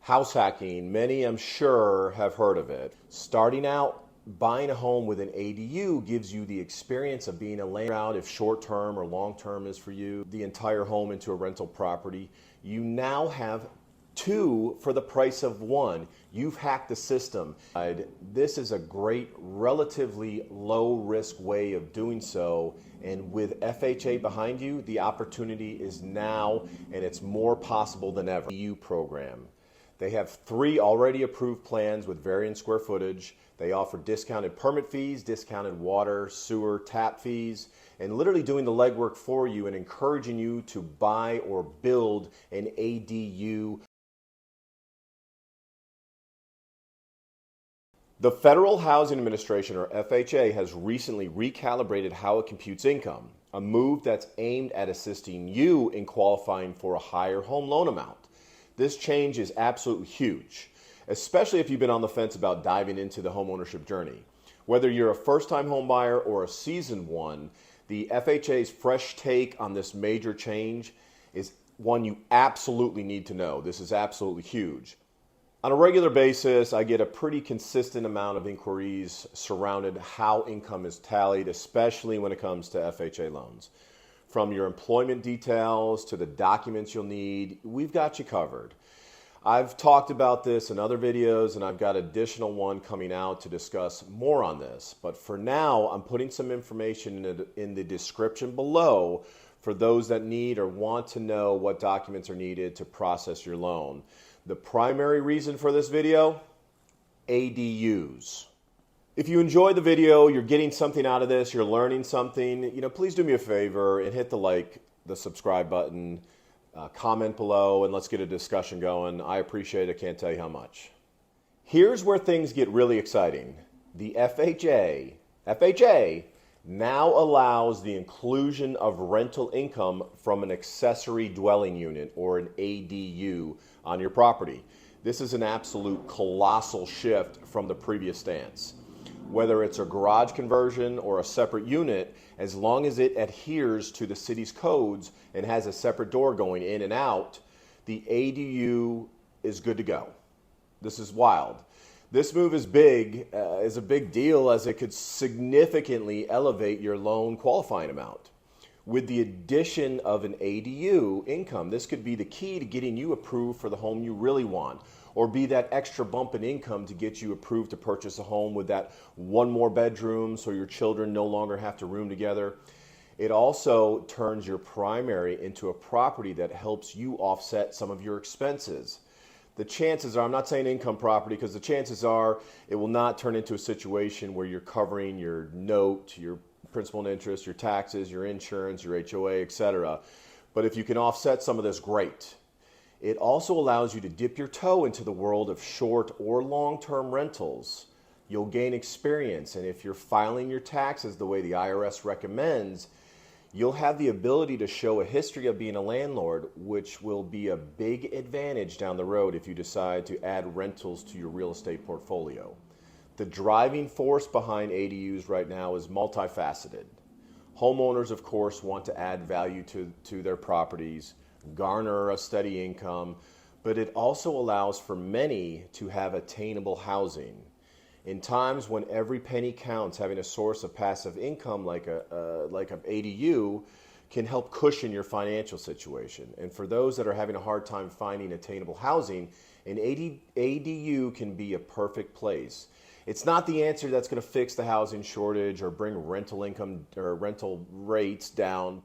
House hacking, many I'm sure have heard of it. Starting out, buying a home with an ADU gives you the experience of being a landlord if short-term or long-term is for you, the entire home into a rental property. You now have two for the price of one. You've hacked the system. This is a great, relatively low-risk way of doing so, and with FHA behind you, the opportunity is now, and it's more possible than ever. ADU program. They have 3 already approved plans with varying square footage. They offer discounted permit fees, discounted water, sewer, tap fees, and literally doing the legwork for you and encouraging you to buy or build an ADU. The Federal Housing Administration, or FHA, has recently recalibrated how it computes income, a move that's aimed at assisting you in qualifying for a higher home loan amount. This change is absolutely huge, especially if you've been on the fence about diving into the homeownership journey. Whether you're a first-time home buyer or a seasoned one, the FHA's fresh take on this major change is one you absolutely need to know. This is absolutely huge. On a regular basis, I get a pretty consistent amount of inquiries surrounding how income is tallied, especially when it comes to FHA loans. From your employment details to the documents you'll need, we've got you covered. I've talked about this in other videos, and I've got additional one coming out to discuss more on this. But for now, I'm putting some information in the description below for those that need or want to know what documents are needed to process your loan. The primary reason for this video, ADUs. If you enjoyed the video, you're getting something out of this, you're learning something, please do me a favor and hit the subscribe button, comment below, and let's get a discussion going. I appreciate it. I can't tell you how much. Here's where things get really exciting. The FHA now allows the inclusion of rental income from an accessory dwelling unit or an ADU on your property. This is an absolute colossal shift from the previous stance. Whether it's a garage conversion or a separate unit, as long as it adheres to the city's codes and has a separate door going in and out, the ADU is good to go. This is wild. This move is a big deal, as it could significantly elevate your loan qualifying amount. With the addition of an ADU income, this could be the key to getting you approved for the home you really want, or be that extra bump in income to get you approved to purchase a home with that one more bedroom so your children no longer have to room together. It also turns your primary into a property that helps you offset some of your expenses. The chances are, I'm not saying income property, because the chances are it will not turn into a situation where you're covering your note, your principal and interest, your taxes, your insurance, your HOA, etc. But if you can offset some of this, great. It also allows you to dip your toe into the world of short or long-term rentals. You'll gain experience, and if you're filing your taxes the way the IRS recommends, you'll have the ability to show a history of being a landlord, which will be a big advantage down the road if you decide to add rentals to your real estate portfolio. The driving force behind ADUs right now is multifaceted. Homeowners, of course, want to add value to their properties, garner a steady income, but it also allows for many to have attainable housing. In times when every penny counts, having a source of passive income like an ADU can help cushion your financial situation. And for those that are having a hard time finding attainable housing, an ADU can be a perfect place. It's not the answer that's going to fix the housing shortage or bring rental income or rental rates down.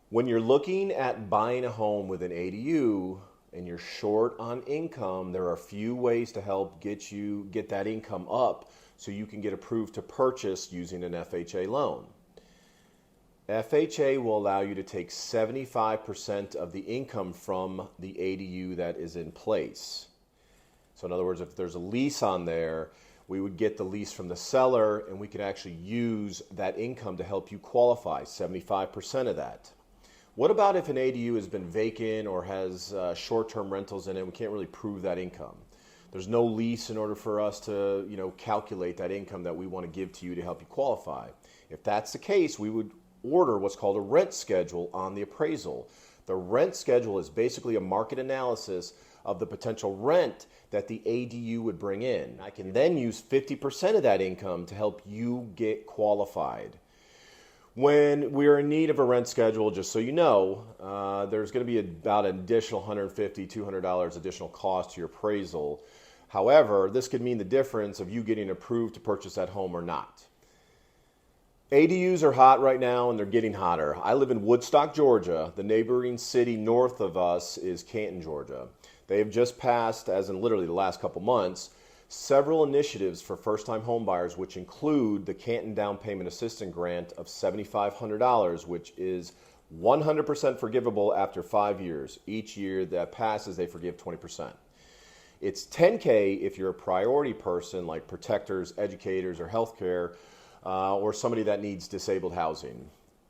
When you're looking at buying a home with an ADU and you're short on income, there are a few ways to help get that income up so you can get approved to purchase using an FHA loan. FHA will allow you to take 75% of the income from the ADU that is in place. So in other words, if there's a lease on there, we would get the lease from the seller, and we could actually use that income to help you qualify, 75% of that. What about if an ADU has been vacant or has short-term rentals in it? We can't really prove that income. There's no lease in order for us to, calculate that income that we want to give to you to help you qualify. If that's the case, we would order what's called a rent schedule on the appraisal. The rent schedule is basically a market analysis of the potential rent that the ADU would bring in. I can then use 50% of that income to help you get qualified. When we're in need of a rent schedule, just so you know, there's going to be about an additional $150, $200 additional cost to your appraisal. However, this could mean the difference of you getting approved to purchase that home or not. ADUs are hot right now, and they're getting hotter. I live in Woodstock, Georgia. The neighboring city north of us is Canton, Georgia. They have just passed, as in literally the last couple months, several initiatives for first-time homebuyers, which include the Canton Down Payment Assistance Grant of $7,500, which is 100% forgivable after 5 years. Each year that passes, they forgive 20%. It's $10K if you're a priority person like protectors, educators, or healthcare, or somebody that needs disabled housing.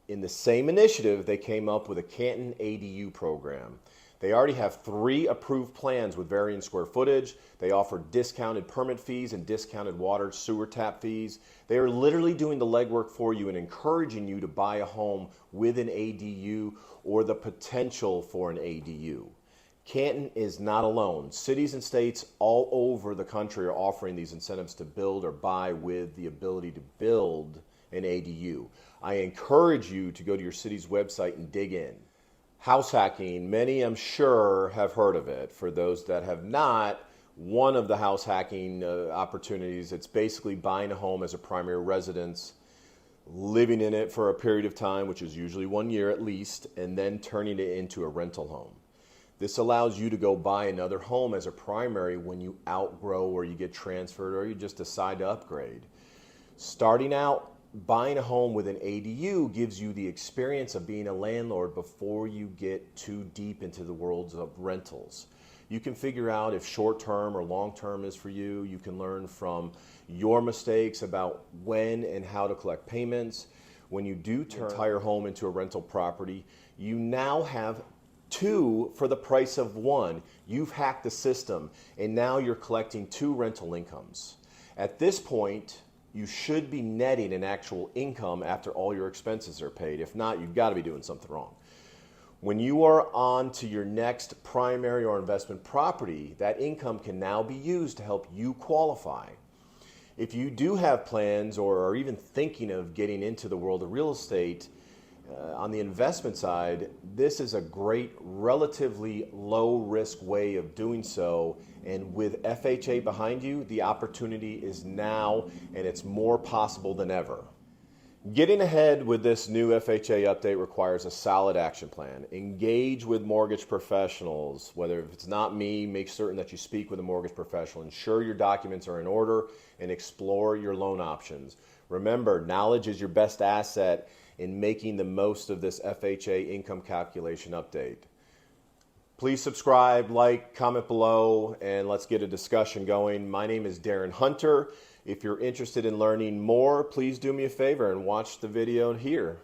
In the same initiative, they came up with a Canton ADU program. They already have 3 approved plans with varying square footage. They offer discounted permit fees and discounted water sewer tap fees. They are literally doing the legwork for you and encouraging you to buy a home with an ADU or the potential for an ADU. Canton is not alone. Cities and states all over the country are offering these incentives to build or buy with the ability to build an ADU. I encourage you to go to your city's website and dig in. House hacking, many I'm sure have heard of it. For those that have not, one of the house hacking opportunities, it's basically buying a home as a primary residence, living in it for a period of time, which is usually 1 year at least, and then turning it into a rental home. This allows you to go buy another home as a primary when you outgrow or you get transferred or you just decide to upgrade. Starting out, buying a home with an ADU gives you the experience of being a landlord before you get too deep into the worlds of rentals. You can figure out if short-term or long-term is for you. You can learn from your mistakes about when and how to collect payments. When you do turn your entire home into a rental property, you now have 2 for the price of 1. You've hacked the system, and now you're collecting 2 rental incomes. At this point, you should be netting an actual income after all your expenses are paid. If not, you've got to be doing something wrong. When you are on to your next primary or investment property, that income can now be used to help you qualify. If you do have plans or are even thinking of getting into the world of real estate, on the investment side, this is a great, relatively low-risk way of doing so. And with FHA behind you, the opportunity is now, and it's more possible than ever. Getting ahead with this new FHA update requires a solid action plan. Engage with mortgage professionals. Whether if it's not me, make certain that you speak with a mortgage professional. Ensure your documents are in order and explore your loan options. Remember, knowledge is your best asset in making the most of this FHA income calculation update. Please subscribe, like, comment below, and let's get a discussion going. My name is Darren Hunter. If you're interested in learning more, please do me a favor and watch the video here.